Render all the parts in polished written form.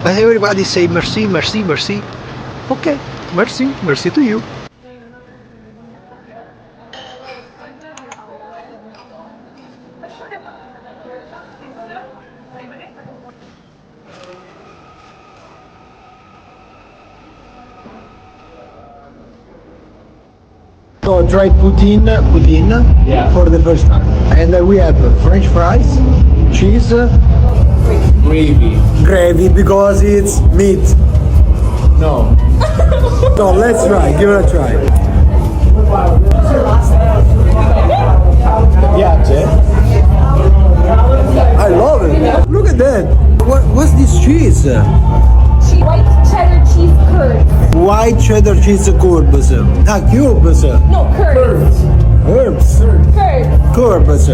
But everybody say merci, merci, merci. Okay, merci, merci to you. So try poutine Yeah. for the first time. And we have French fries, cheese, gravy because it's meat. No. So let's try, give it a try. Piace? I love it. Look at that. What's this cheese? White cheddar cheese curds. White cheddar cheese cubes. Ah, cubes. No, curds. Herbs. Curds. Cubes.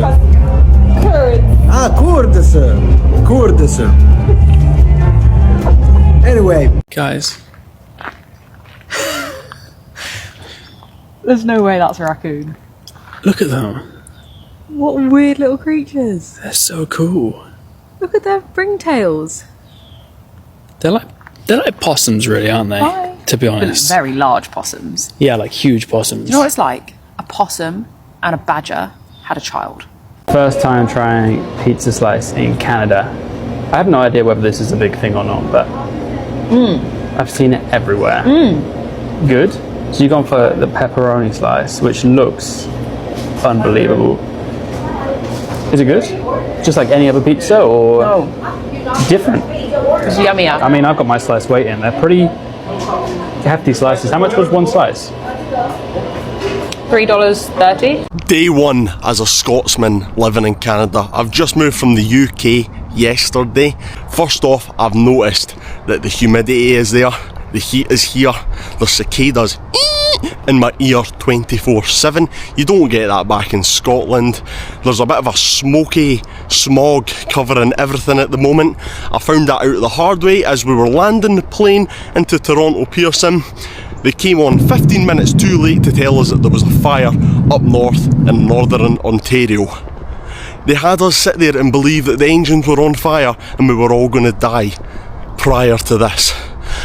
Curds. Ah, curds. Curds. Anyway. Guys, There's no way that's a raccoon. look at them. What weird little creatures. They're so cool. Look at their ringtails. They're like possums, really, aren't they? Hi. To be But honest. very large possums. Yeah, like huge possums. You know what it's like? A possum and a badger had a child. First time trying pizza slice in Canada. I have no idea whether this is a big thing or not, but I've seen it everywhere. Good. So you've gone for the pepperoni slice, which looks unbelievable. Is it good? Just like any other pizza, or different? It's yummier. I mean, I've got my slice waiting. They're pretty hefty slices. How much was one slice? $3.30. Day one as a Scotsman living in Canada. I've just moved from the UK yesterday. First off, I've noticed that the humidity is there, the heat is here, there's cicadas in my ear 24/7. You don't get that back in Scotland. There's a bit of a smoky smog covering everything at the moment. I found that out the hard way as we were landing the plane into Toronto Pearson. They came on 15 minutes too late to tell us that there was a fire up north in northern Ontario. They had us sit there and believe that the engines were on fire and we were all going to die prior to this.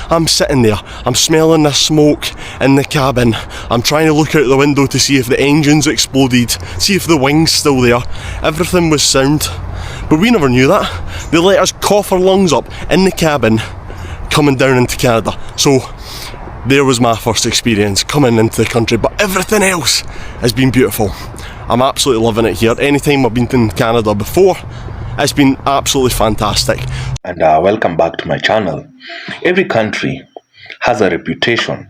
I'm sitting there, I'm smelling the smoke in the cabin, I'm trying to look out the window to see if the engines exploded, see if the wings still there. Everything was sound, but we never knew that. They let us cough our lungs up in the cabin coming down into Canada. So there was my first experience coming into the country, but everything else has been beautiful. I'm absolutely loving it here. Anytime I've been in Canada before, it's been absolutely fantastic. And welcome back to my channel. Every country has a reputation,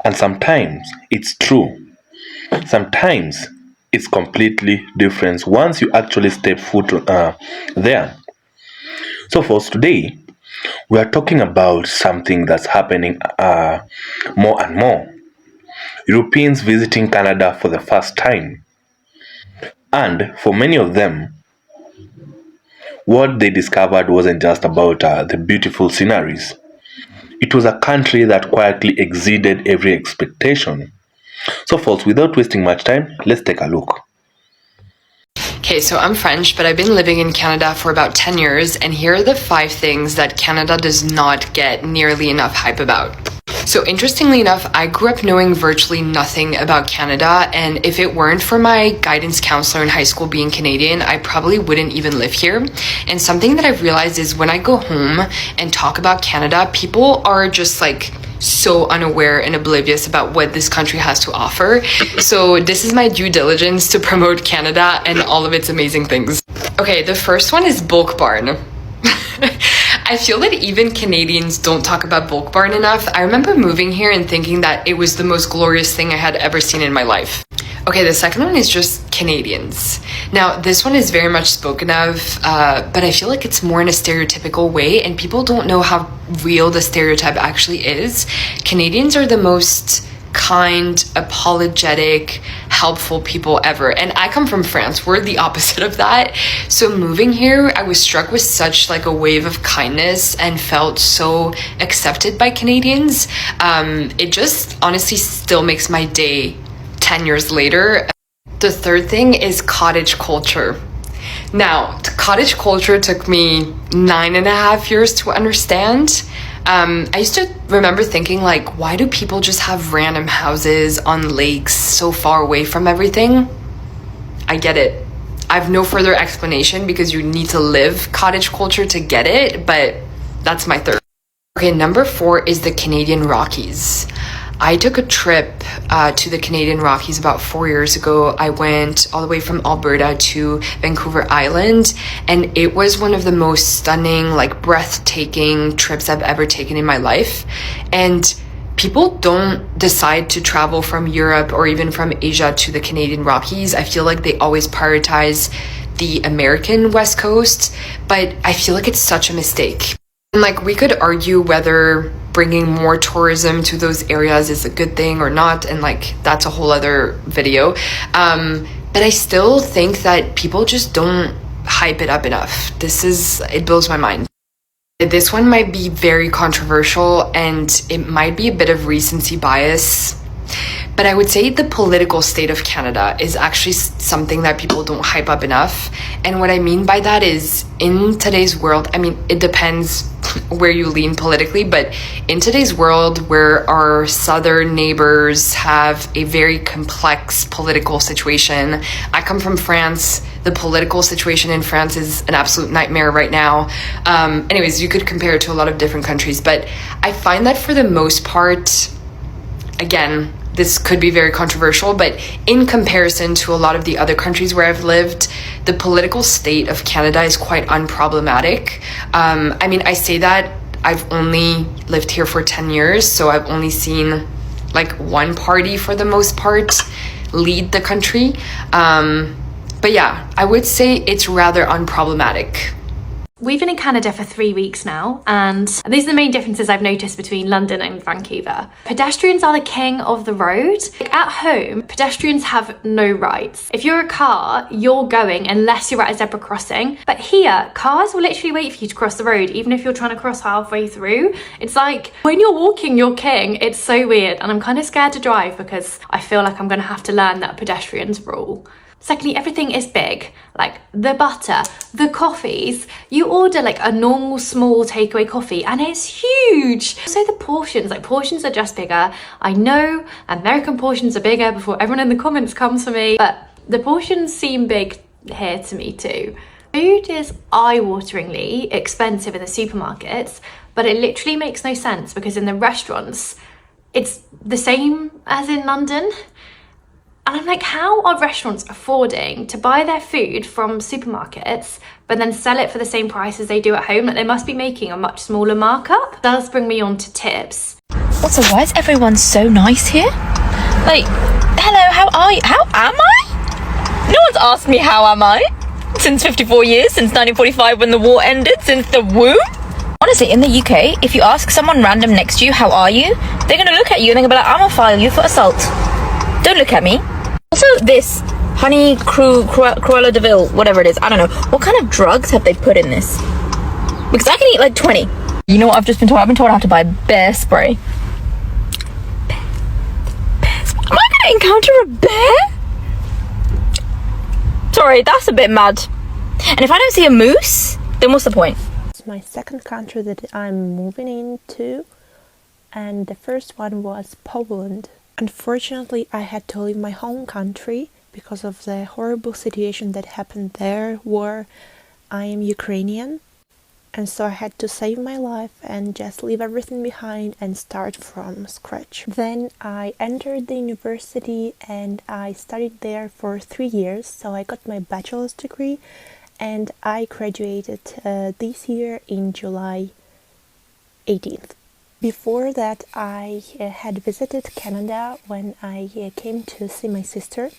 and sometimes it's true, sometimes it's completely different once you actually step foot there. So for us today, we are talking about something that's happening more and more. Europeans visiting Canada for the first time, and for many of them, what they discovered wasn't just about the beautiful sceneries. It was a country that quietly exceeded every expectation. So folks, without wasting much time, let's take a look. Okay, so I'm French, but I've been living in Canada for about 10 years, and here are the 5 things that Canada does not get nearly enough hype about. So interestingly enough, I grew up knowing virtually nothing about Canada, and if it weren't for my guidance counselor in high school being Canadian, I probably wouldn't even live here. And something that I've realized is when I go home and talk about Canada, people are just like so unaware and oblivious about what this country has to offer. So this is my due diligence to promote Canada and all of its amazing things. Okay, the first one is Bulk Barn. I feel that even Canadians don't talk about Bulk Barn enough. I remember moving here and thinking that it was the most glorious thing I had ever seen in my life. Okay, the second one is just Canadians. Now, this one is very much spoken of, but I feel like it's more in a stereotypical way, and people don't know how real the stereotype actually is. Canadians are the most kind, apologetic, helpful people ever. And I come from France. We're the opposite of that. So moving here, I was struck with such like a wave of kindness and felt so accepted by Canadians. It just honestly still makes my day 10 years later. The third thing is cottage culture. Now, cottage culture took me 9.5 years to understand. I used to remember thinking, like, why do people just have random houses on lakes so far away from everything? I get it. I have no further explanation because you need to live cottage culture to get it, but that's my third. Okay, number 4 is the Canadian Rockies. I took a trip to the Canadian Rockies about 4 years ago. I went all the way from Alberta to Vancouver Island, and it was one of the most stunning, like breathtaking trips I've ever taken in my life. And people don't decide to travel from Europe or even from Asia to the Canadian Rockies. I feel like they always prioritize the American West Coast, but I feel like it's such a mistake. And like, we could argue whether bringing more tourism to those areas is a good thing or not, and like, that's a whole other video. But I still think that people just don't hype it up enough. It blows my mind. This one might be very controversial and it might be a bit of recency bias, but I would say the political state of Canada is actually something that people don't hype up enough. And what I mean by that is, in today's world, I mean, it depends where you lean politically, but in today's world where our southern neighbors have a very complex political situation. I come from France. The political situation in France is an absolute nightmare right now. Anyways, you could compare it to a lot of different countries, but I find that for the most part, again, this could be very controversial, but in comparison to a lot of the other countries where I've lived, the political state of Canada is quite unproblematic. I mean, I say that I've only lived here for 10 years, so I've only seen like one party for the most part lead the country. But yeah, I would say it's rather unproblematic. We've been in Canada for 3 weeks now, and these are the main differences I've noticed between London and Vancouver. Pedestrians are the king of the road. At home, pedestrians have no rights. If you're a car, you're going unless you're at a zebra crossing. But here, cars will literally wait for you to cross the road, even if you're trying to cross halfway through. It's like, when you're walking, you're king. It's so weird, and I'm kind of scared to drive because I feel like I'm going to have to learn that pedestrians rule. Secondly, everything is big, like the butter, the coffees. You order like a normal small takeaway coffee and it's huge. So the portions are just bigger. I know American portions are bigger before everyone in the comments comes for me, but the portions seem big here to me too. Food is eye-wateringly expensive in the supermarkets, but it literally makes no sense because in the restaurants, it's the same as in London. And I'm like, how are restaurants affording to buy their food from supermarkets, but then sell it for the same price as they do at home? Like, they must be making a much smaller markup. Does bring me on to tips. Also, why is everyone so nice here? Like, hello, how are you? How am I? No one's asked me how am I. Since 54 years, since 1945 when the war ended, since the womb. Honestly, in the UK, if you ask someone random next to you, how are you? They're gonna look at you and they're gonna be like, I'm gonna file you for assault. Don't look at me. Also, this honey Cruella de Vil, whatever it is, I don't know. What kind of drugs have they put in this? Because I can eat like 20. You know what I've just been told? I've been told I have to buy bear spray. Am I gonna encounter a bear? Sorry, that's a bit mad. And if I don't see a moose, then what's the point? It's my second country that I'm moving into, and the first one was Poland. Unfortunately, I had to leave my home country because of the horrible situation that happened there, war. I am Ukrainian, and so I had to save my life and just leave everything behind and start from scratch. Then I entered the university and I studied there for 3 years, so I got my bachelor's degree and I graduated this year in July 18th. Before that, I had visited Canada when I came to see my sister,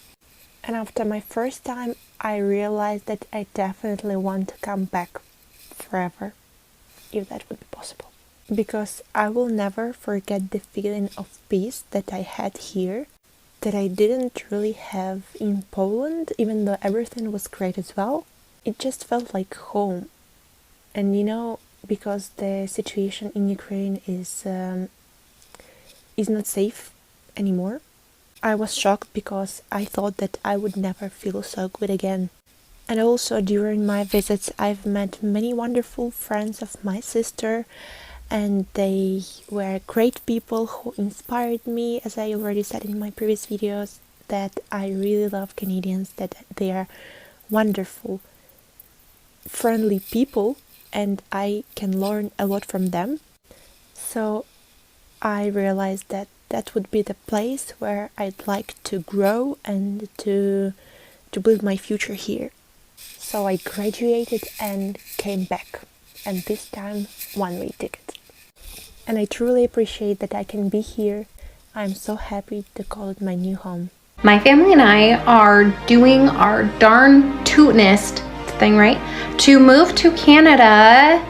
and after my first time I realized that I definitely want to come back forever, if that would be possible. Because I will never forget the feeling of peace that I had here, that I didn't really have in Poland, even though everything was great as well. It just felt like home. And you know, because the situation in Ukraine is not safe anymore. I was shocked because I thought that I would never feel so good again. And also during my visits, I've met many wonderful friends of my sister, and they were great people who inspired me, as I already said in my previous videos, that I really love Canadians, that they are wonderful, friendly people, and I can learn a lot from them. So I realized that that would be the place where I'd like to grow and to build my future here. So I graduated and came back, and this time one-way ticket. And I truly appreciate that I can be here. I'm so happy to call it my new home. My family and I are doing our darn tootinest thing, right? To move to Canada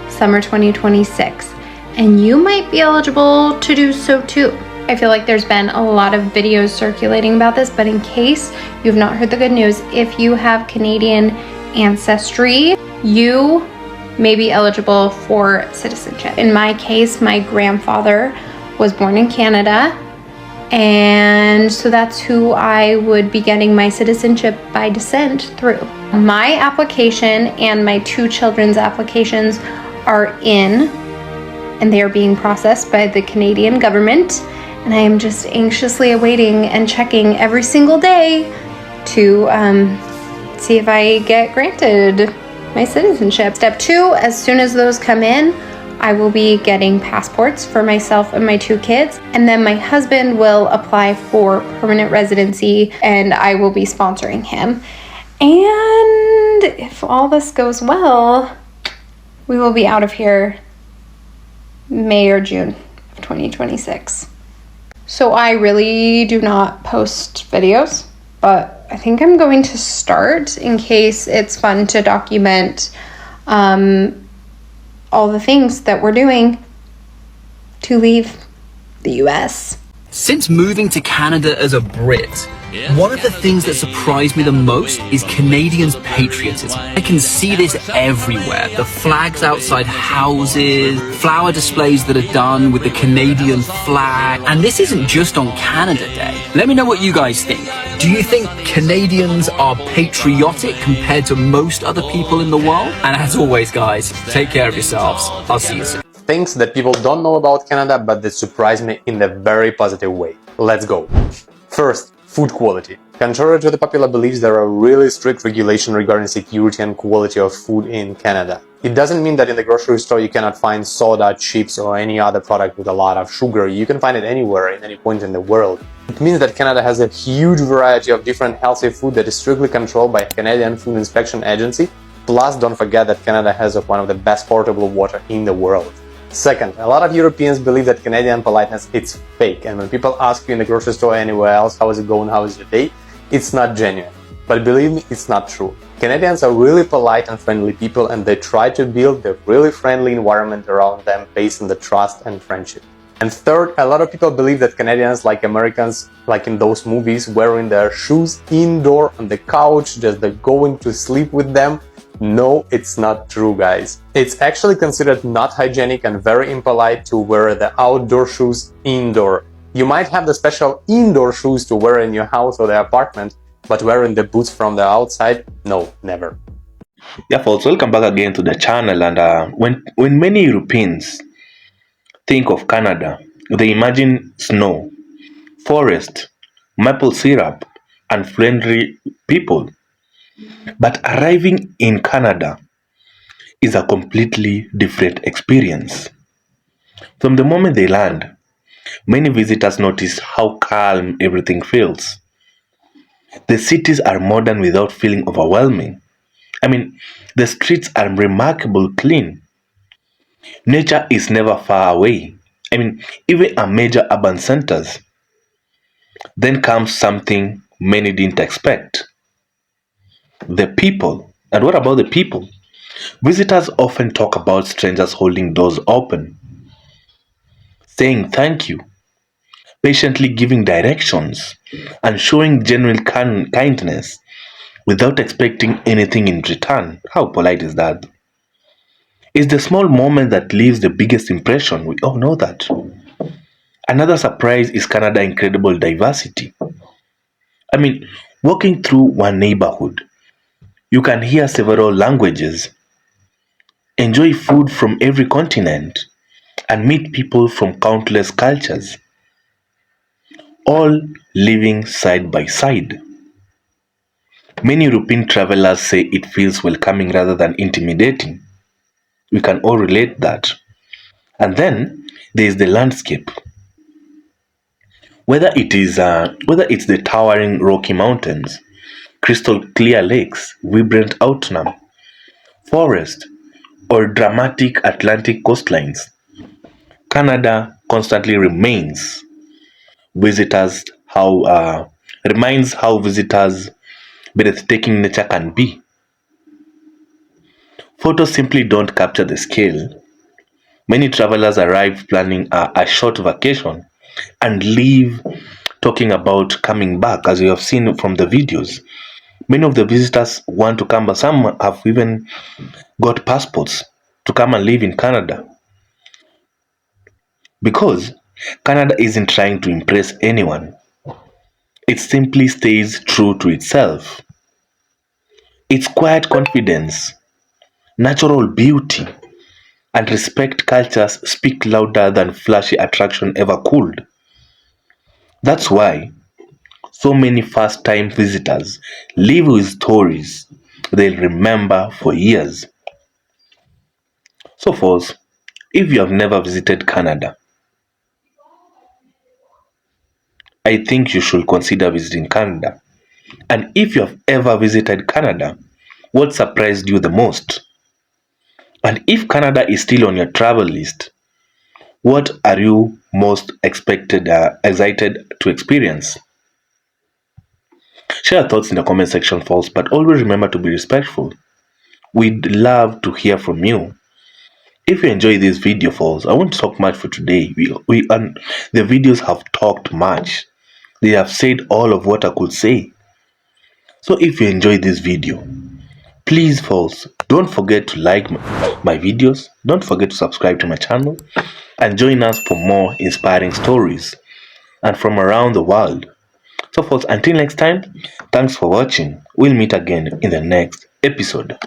summer 2026. And you might be eligible to do so too. I feel like there's been a lot of videos circulating about this, but in case you've not heard the good news, if you have Canadian ancestry, you may be eligible for citizenship. In my case, my grandfather was born in Canada, and so that's who I would be getting my citizenship by descent through. My application and my two children's applications are in, and they are being processed by the Canadian government, and I am just anxiously awaiting and checking every single day to see if I get granted my citizenship. Step 2, as soon as those come in, I will be getting passports for myself and my two kids, and then my husband will apply for permanent residency, and I will be sponsoring him. And if all this goes well, we will be out of here May or June of 2026. So I really do not post videos, but I think I'm going to start in case it's fun to document all the things that we're doing to leave the US. Since moving to Canada as a Brit, one of the things that surprised me the most is Canadians' patriotism. I can see this everywhere. The flags outside houses, flower displays that are done with the Canadian flag. And this isn't just on Canada Day. Let me know what you guys think. Do you think Canadians are patriotic compared to most other people in the world? And as always, guys, take care of yourselves. I'll see you soon. Things that people don't know about Canada, but that surprise me in a very positive way. Let's go. First, food quality. Contrary to the popular beliefs, there are really strict regulations regarding security and quality of food in Canada. It doesn't mean that in the grocery store you cannot find soda, chips, or any other product with a lot of sugar. You can find it anywhere, at any point in the world. It means that Canada has a huge variety of different healthy food that is strictly controlled by Canadian Food Inspection Agency. Plus, don't forget that Canada has one of the best potable water in the world. Second, a lot of Europeans believe that Canadian politeness is fake, and when people ask you in the grocery store or anywhere else, how is it going, how is your day, it's not genuine. But believe me, it's not true. Canadians are really polite and friendly people, and they try to build a really friendly environment around them based on the trust and friendship. And third, a lot of people believe that Canadians, like Americans, like in those movies, wearing their shoes indoor on the couch, just they're going to sleep with them. No, it's not true, guys. It's actually considered not hygienic and very impolite to wear the outdoor shoes indoor. You might have the special indoor shoes to wear in your house or the apartment, but wearing the boots from the outside, no, never. Yeah, folks, welcome back again to the channel. And when many Europeans think of Canada, they imagine snow, forest, maple syrup, and friendly people. But arriving in Canada is a completely different experience. From the moment they land, many visitors notice how calm everything feels. The cities are modern without feeling overwhelming. I mean, the streets are remarkably clean. Nature is never far away. I mean, even a major urban centers. Then comes something many didn't expect. The people. And what about the people? Visitors often talk about strangers holding doors open, saying thank you, patiently giving directions, and showing genuine kindness without expecting anything in return. How polite is that? It's the small moment that leaves the biggest impression. We all know that. Another surprise is Canada's incredible diversity. I mean, walking through one neighborhood, You can hear several languages, enjoy food from every continent, and meet people from countless cultures, all living side by side. Many European travelers say it feels welcoming rather than intimidating. We can all relate that. And then there is the landscape. Whether it's the towering Rocky Mountains, crystal clear lakes, vibrant autumn, forest, or dramatic Atlantic coastlines, Canada constantly visitors reminds how visitors breathtaking nature can be. Photos simply don't capture the scale. Many travelers arrive planning a short vacation and leave talking about coming back, as you have seen from the videos. Many of the visitors want to come, but some have even got passports to come and live in Canada because Canada isn't trying to impress anyone. It simply stays true to itself. Its quiet confidence, natural beauty, and respect cultures speak louder than flashy attraction ever could. That's why so many first time visitors leave with stories they'll remember for years. So, folks, if you have never visited Canada, I think you should consider visiting Canada. And if you have ever visited Canada, what surprised you the most? And if Canada is still on your travel list, what are you most excited to experience? Share your thoughts in the comment section, folks, but always remember to be respectful. We'd love to hear from you. If you enjoy this video, folks, I won't talk much for today. The videos have talked much. They have said all of what I could say. So if you enjoyed this video, please, folks, don't forget to like my videos. Don't forget to subscribe to my channel and join us for more inspiring stories and from around the world. So, folks, until next time, thanks for watching. We'll meet again in the next episode.